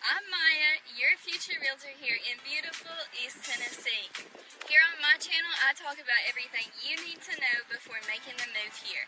I'm Maya, your future realtor here in beautiful East Tennessee. Here on my channel, I talk about everything you need to know before making the move here.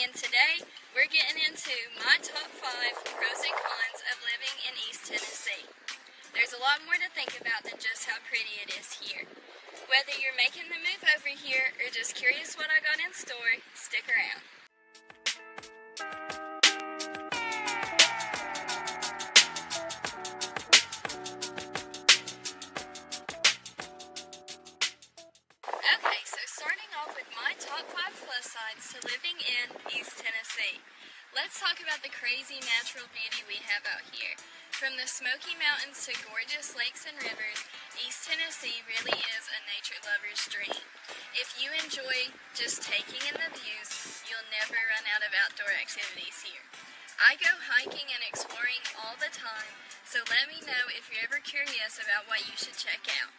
And today, we're getting into my top 5 pros and cons of living in East Tennessee. There's a lot more to think about than just how pretty it is here. Whether you're making the move over here or just curious what I got in store, stick around. Okay, so starting off with my top 5 plus sides to living in East Tennessee. Let's talk about the crazy natural beauty we have out here. From the Smoky Mountains to gorgeous lakes and rivers, East Tennessee really is a nature lover's dream. If you enjoy just taking in the views, you'll never run out of outdoor activities here. I go hiking and exploring all the time, so let me know if you're ever curious about what you should check out.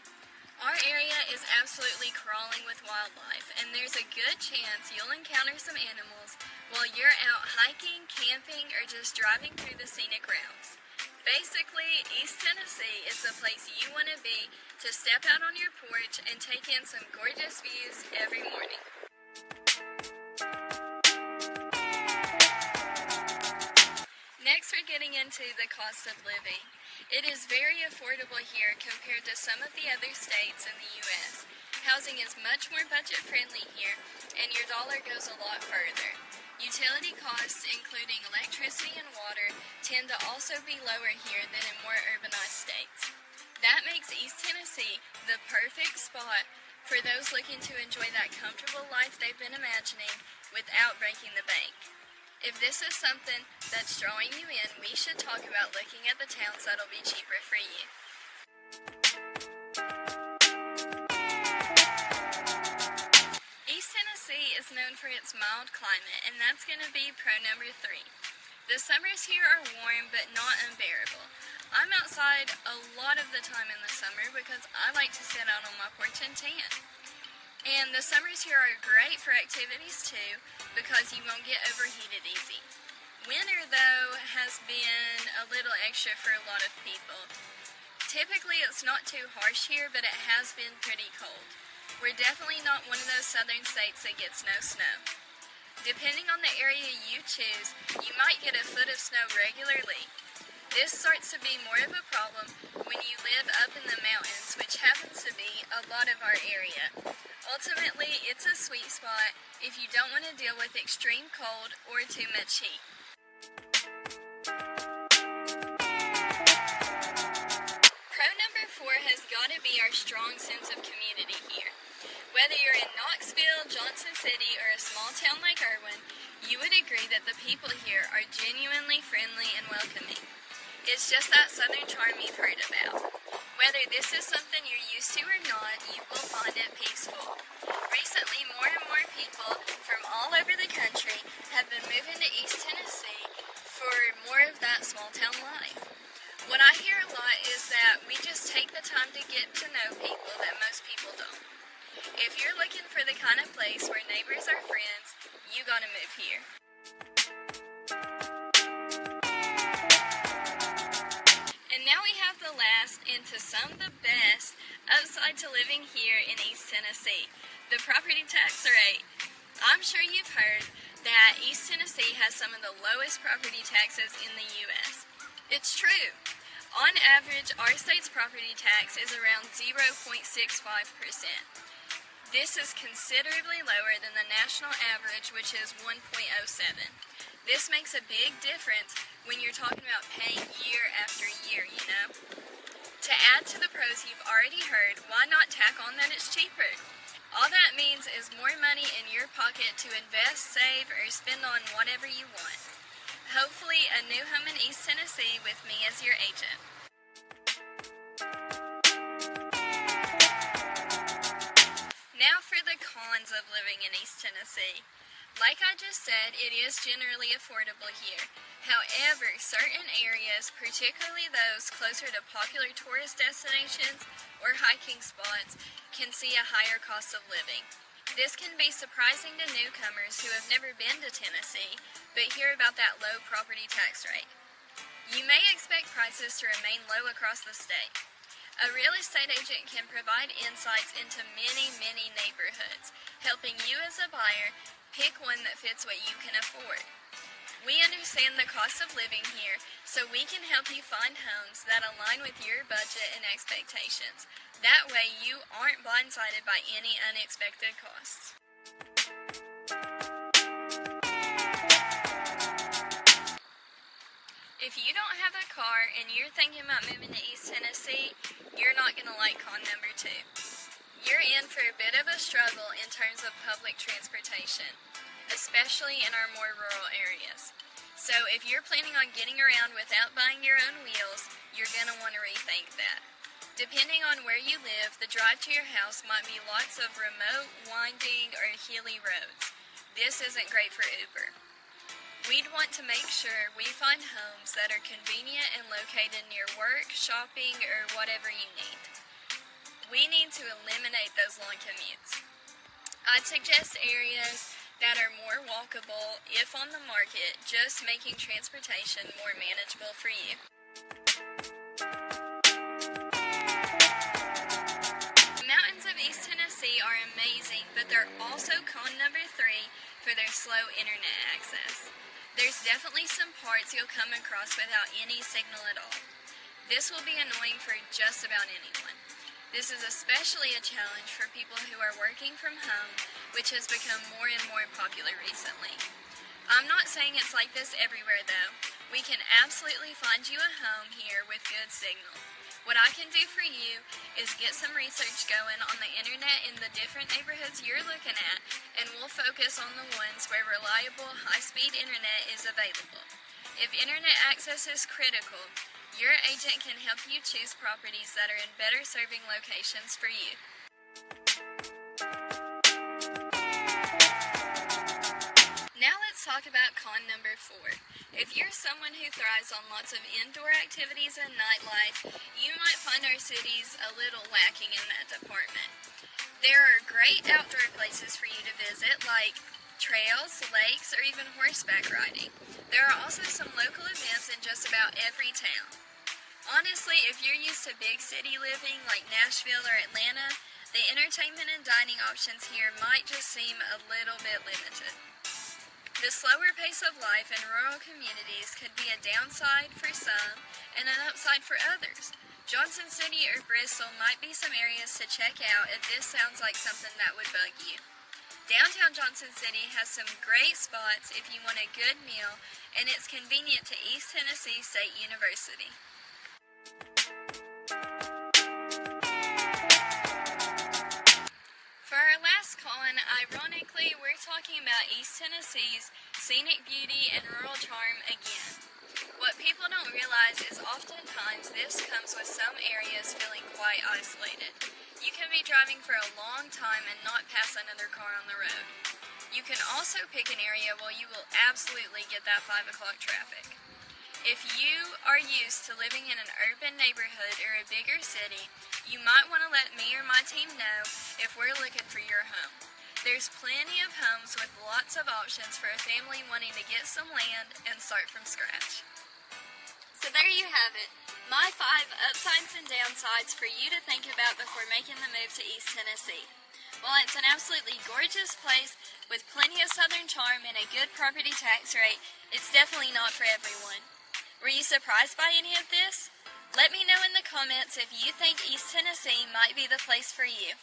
Our area is absolutely crawling with wildlife, and there's a good chance you'll encounter some animals while you're out hiking, camping, or just driving through the scenic routes. Basically, East Tennessee is the place you want to be to step out on your porch and take in some gorgeous views every morning. Next, we're getting into the cost of living. It is very affordable here compared to some of the other states in the U.S. Housing is much more budget-friendly here, and your dollar goes a lot further. Utility costs, including electricity and water, tend to also be lower here than in more urbanized states. That makes East Tennessee the perfect spot for those looking to enjoy that comfortable life they've been imagining without breaking the bank. If this is something that's drawing you in, we should talk about looking at the towns that'll be cheaper for you. East Tennessee is known for its mild climate, and that's going to be pro number 3. The summers here are warm, but not unbearable. I'm outside a lot of the time in the summer because I like to sit out on my porch and tan. And the summers here are great for activities too, because you won't get overheated easy. Winter, though, has been a little extra for a lot of people. Typically, it's not too harsh here, but it has been pretty cold. We're definitely not one of those southern states that gets no snow. Depending on the area you choose, you might get a foot of snow regularly. This starts to be more of a problem when you live up in the mountains, which happens to be a lot of our area. Ultimately, it's a sweet spot if you don't want to deal with extreme cold or too much heat. Pro number 4 has got to be our strong sense of community here. Whether you're in Knoxville, Johnson City, or a small town like Irwin, you would agree that the people here are genuinely friendly and welcoming. It's just that southern charm you've heard about. Whether this is something you're used to or not, you will find it peaceful. Recently, more and more people from all over the country have been moving to East Tennessee for more of that small town life. What I hear a lot is that we just take the time to get to know people that most people don't. If you're looking for the kind of place where neighbors are friends, you gotta move here. And now we have the last and to some the best upside to living here in East Tennessee, the property tax rate. I'm sure you've heard that East Tennessee has some of the lowest property taxes in the U.S. It's true. On average, our state's property tax is around 0.65%. This is considerably lower than the national average, which is 1.07. This makes a big difference when you're talking about paying year after year, you know? To add to the pros you've already heard, why not tack on that it's cheaper? All that means is more money in your pocket to invest, save, or spend on whatever you want. Hopefully, a new home in East Tennessee with me as your agent. Now for the cons of living in East Tennessee. Like I just said, it is generally affordable here. However, certain areas, particularly those closer to popular tourist destinations or hiking spots, can see a higher cost of living. This can be surprising to newcomers who have never been to Tennessee, but hear about that low property tax rate. You may expect prices to remain low across the state. A real estate agent can provide insights into many, many neighborhoods, helping you as a buyer pick one that fits what you can afford. We understand the cost of living here, so we can help you find homes that align with your budget and expectations. That way you aren't blindsided by any unexpected costs. If you don't have a car and you're thinking about moving to East Tennessee, you're not going to like con number 2. You're in for a bit of a struggle in terms of public transportation, especially in our more rural areas. So if you're planning on getting around without buying your own wheels, you're going to want to rethink that. Depending on where you live, the drive to your house might be lots of remote, winding, or hilly roads. This isn't great for Uber. We'd want to make sure we find homes that are convenient and located near work, shopping, or whatever you need. We need to eliminate those long commutes. I'd suggest areas that are more walkable, if on the market, just making transportation more manageable for you. The mountains of East Tennessee are amazing, but they're also con number 3 for their slow internet access. There's definitely some parts you'll come across without any signal at all. This will be annoying for just about anyone. This is especially a challenge for people who are working from home, which has become more and more popular recently. I'm not saying it's like this everywhere though. We can absolutely find you a home here with good signal. What I can do for you is get some research going on the internet in the different neighborhoods you're looking at, and we'll focus on the ones where reliable, high-speed internet is available. If internet access is critical, your agent can help you choose properties that are in better serving locations for you. Now let's talk about con number 4. If you're someone who thrives on lots of indoor activities and nightlife, you might find our cities a little lacking in that department. There are great outdoor places for you to visit, like trails, lakes, or even horseback riding. There are also some local events in just about every town. Honestly, if you're used to big city living like Nashville or Atlanta, the entertainment and dining options here might just seem a little bit limited. The slower pace of life in rural communities could be a downside for some and an upside for others. Johnson City or Bristol might be some areas to check out if this sounds like something that would bug you. Downtown Johnson City has some great spots if you want a good meal, and it's convenient to East Tennessee State University. For our last con, ironically, we're talking about East Tennessee's scenic beauty and rural charm again. What people don't realize is oftentimes this comes with some areas feeling quite isolated. You can be driving for a long time and not pass another car on the road. You can also pick an area where you will absolutely get that 5 o'clock traffic. If you are used to living in an urban neighborhood or a bigger city, you might want to let me or my team know if we're looking for your home. There's plenty of homes with lots of options for a family wanting to get some land and start from scratch. So there you have it, my 5 upsides and downsides for you to think about before making the move to East Tennessee. While it's an absolutely gorgeous place with plenty of southern charm and a good property tax rate, it's definitely not for everyone. Were you surprised by any of this? Let me know in the comments if you think East Tennessee might be the place for you.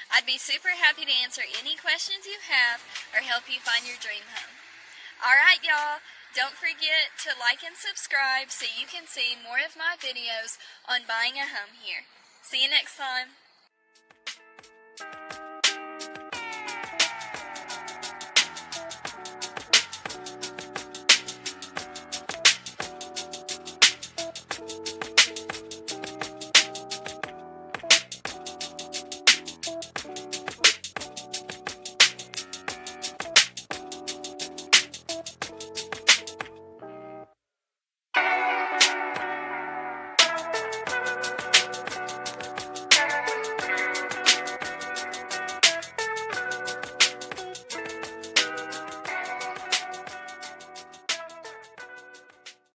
I'd be super happy to answer any questions you have or help you find your dream home. Alright y'all, don't forget to like and subscribe so you can see more of my videos on buying a home here. See you next time.